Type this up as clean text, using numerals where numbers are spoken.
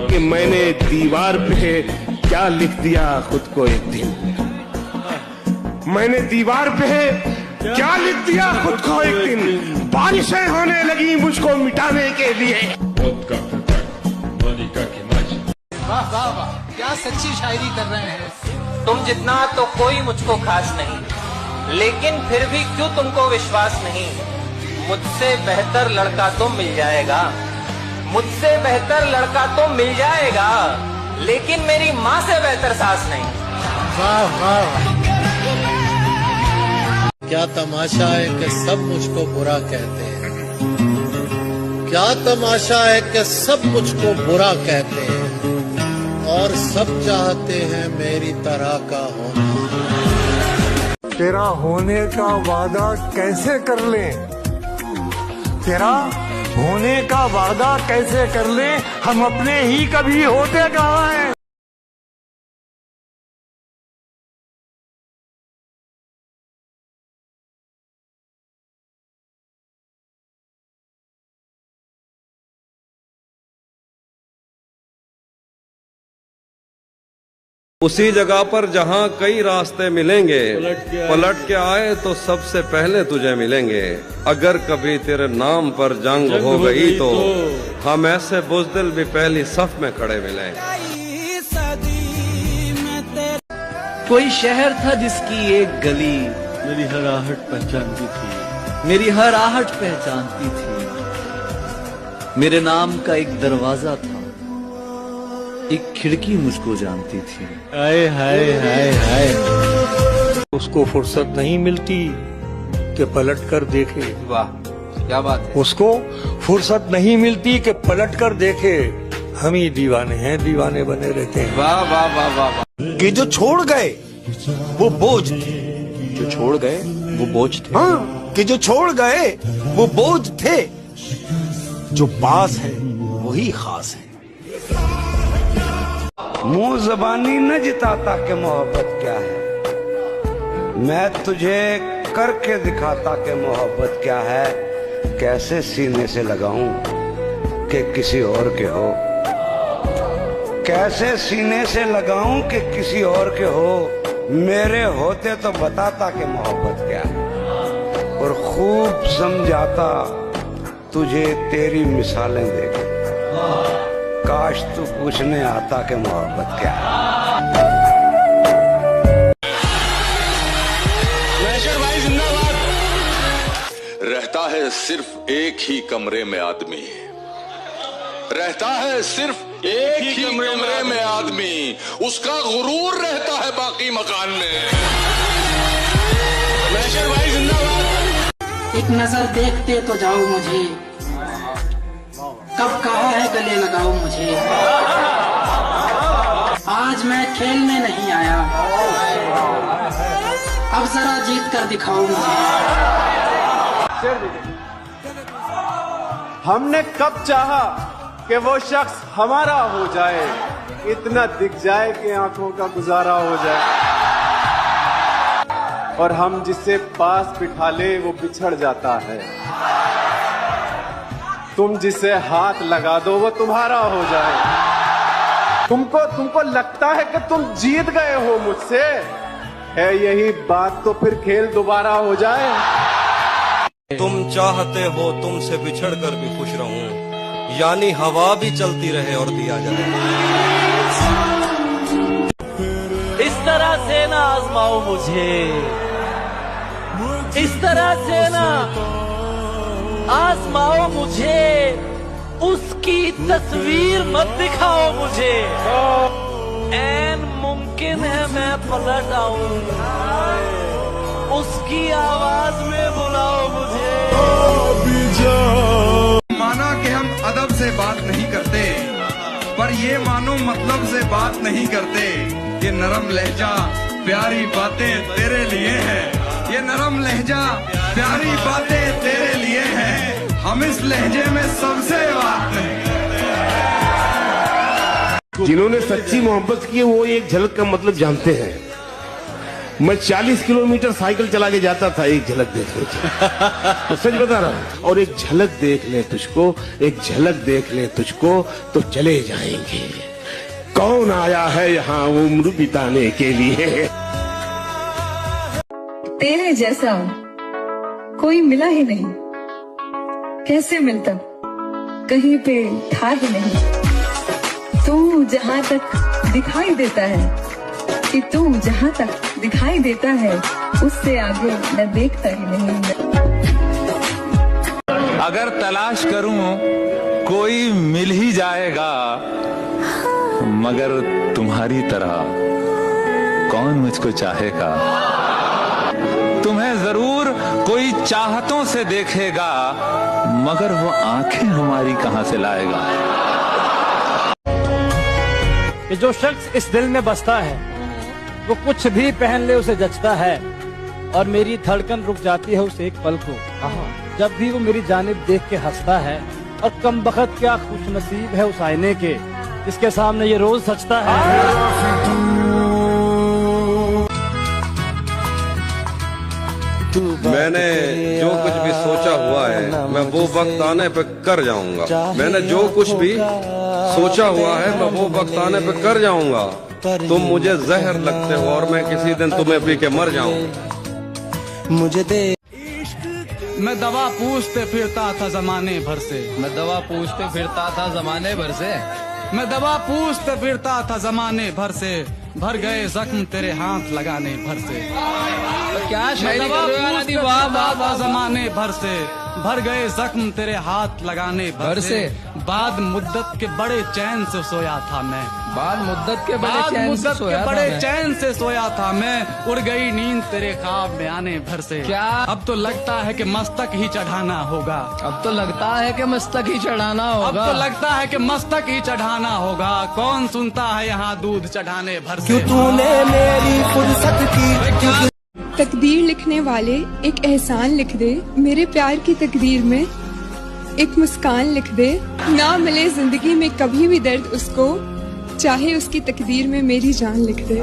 कि मैंने दीवार पे क्या लिख दिया खुद को एक दिन। मैंने दीवार पे क्या लिख दिया खुद को एक दिन। बारिशें होने लगी मुझको मिटाने के लिए। वाह वाह वाह, क्या सच्ची शायरी कर रहे हैं। तुम जितना तो कोई मुझको खास नहीं, लेकिन फिर भी क्यों तुमको विश्वास नहीं। मुझसे बेहतर लड़का तो मिल जाएगा, मुझसे बेहतर लड़का तो मिल जाएगा, लेकिन मेरी माँ से बेहतर सास नहीं। वाह वाह, क्या तमाशा है कि सब मुझको बुरा कहते हैं। क्या तमाशा है कि सब मुझको बुरा कहते हैं और सब चाहते हैं मेरी तरह का होना। तेरा होने का वादा कैसे कर लें, तेरा होने का वादा कैसे कर लें, हम अपने ही कभी होते कहाँ हैं। उसी जगह पर जहाँ कई रास्ते मिलेंगे, पलट के आए तो सबसे पहले तुझे मिलेंगे। अगर कभी तेरे नाम पर जंग हो गई तो हम ऐसे बुज़दिल भी पहली सफ में खड़े मिले। कोई शहर था जिसकी एक गली मेरी हर आहट पहचानती थी, मेरी हर आहट पहचानती थी। मेरे नाम का एक दरवाजा था, एक खिड़की मुझको जानती थी। हाय हाय हाय हाय, उसको फुर्सत नहीं मिलती कि पलट कर देखे। वाह क्या बात है। उसको फुर्सत नहीं मिलती कि पलट कर देखे। हम ही दीवाने हैं, दीवाने बने रहते हैं। वाह वाह वाह वाह वाह। कि जो छोड़ गए वो बोझ थे, जो छोड़ गए वो बोझ थे। हाँ, कि जो छोड़ गए वो बोझ थे, जो पास है वही खास है। मुंह जबानी न जिताता कि मोहब्बत क्या है, मैं तुझे करके दिखाता कि मोहब्बत क्या है। कैसे सीने से लगाऊं कि किसी और के हो, कैसे सीने से लगाऊं कि किसी और के हो। मेरे होते तो बताता कि मोहब्बत क्या है, और खूब समझाता तुझे तेरी मिसालें देके। काश तू पूछने आता कि मोहब्बत क्या है। रहता है सिर्फ एक ही कमरे में आदमी, रहता है सिर्फ एक ही कमरे में आदमी, उसका गुरूर रहता है बाकी मकान में। एक नजर देखते तो जाओ मुझे, कब कहा है गले लगाओ मुझे। आज मैं खेलने नहीं आया, अब जरा जीत कर दिखाओ मुझे। हमने कब चाहा कि वो शख्स हमारा हो जाए, इतना दिख जाए कि आंखों का गुजारा हो जाए। और हम जिसे पास बिठा ले वो बिछड़ जाता है, तुम जिसे हाथ लगा दो वो तुम्हारा हो जाए। तुमको लगता है कि तुम जीत गए हो मुझसे, है यही बात तो फिर खेल दोबारा हो जाए। तुम चाहते हो तुमसे बिछड़ कर भी खुश रहूं, यानी हवा भी चलती रहे और दिया जाए। इस तरह से ना आजमाओ मुझे, इस तरह से ना आजमाओ मुझे, उसकी तस्वीर मत दिखाओ मुझे। ऐन मुमकिन है मैं पलट आऊं, उसकी आवाज में बुलाओ मुझे। माना कि हम अदब से बात नहीं करते, पर ये मानो मतलब से बात नहीं करते। ये नरम लहजा प्यारी बातें तेरे लिए है, ये नरम लहजा प्यारी बातें तेरे लिए है। हम इस लहजे में सबसे बात नहीं। जिन्होंने सच्ची मोहब्बत की वो एक झलक का मतलब जानते हैं। मैं 40 किलोमीटर साइकिल चला के जाता था एक झलक देखने की। तो सच बता रहा हूं। और एक झलक देख ले तुझको, एक झलक देख ले तुझको तो चले जाएंगे। कौन आया है यहाँ उम्र बिताने के लिए। तेरे जैसा कोई मिला ही नहीं, कैसे मिलता, कहीं पे था ही नहीं। तू जहाँ तक दिखाई देता है, कि तू जहाँ तक दिखाई देता है, उससे आगे मैं देखता ही नहीं। अगर तलाश करूं कोई मिल ही जाएगा, मगर तुम्हारी तरह कौन मुझको चाहेगा। तुम्हें जरूर कोई चाहतों से देखेगा, मगर वो आंखें हमारी कहां से लाएगा। कि जो शख्स इस दिल में बसता है, वो कुछ भी पहन ले उसे जचता है, और मेरी धड़कन रुक जाती है उस एक पल को जब भी वो मेरी जानिब देख के हंसता है। और कम बख्त क्या खुश नसीब है उस आईने के, जिसके सामने ये रोज सजता है। मैंने जो कुछ भी सोचा हुआ है मैं वो वक्त आने पे कर जाऊंगा। मैंने जो कुछ भी सोचा हुआ है मैं वो वक्त आने पे कर जाऊंगा। तुम मुझे जहर लगते हो और मैं किसी दिन तुम्हें पी के मर जाऊंगा। मुझे दे मैं दवा पूछते फिरता था जमाने भर से, मैं दवा पूछते फिरता था जमाने भर से, मैं दवा पूछते फिरता था जमाने भर से, भर गए जख्म तेरे हाथ लगाने भर से। तो क्या शायरी कर रहे हो? वाह वाह वाह। जमाने भर से भर गए जख्म तेरे हाथ लगाने भर से। बाद मुद्दत के बड़े चैन से सोया था मैं, बाद मुद्दत के बड़े चैन से सोया था मैं। उड़ गई नींद तेरे ख्वाब में आने भर से। क्या अब तो लगता है कि मस्तक ही चढ़ाना होगा, अब तो लगता है कि मस्तक ही चढ़ाना होगा, अब तो लगता है कि मस्तक ही चढ़ाना होगा। कौन सुनता है यहाँ दूध चढ़ाने भर से। क्यों तूने मेरी फुर्सत की। तकदीर लिखने वाले एक एहसान लिख दे, मेरे प्यार की तकदीर में एक मुस्कान लिख दे। ना मिले जिंदगी में कभी भी दर्द उसको, चाहे उसकी तकदीर में मेरी जान लिख दे।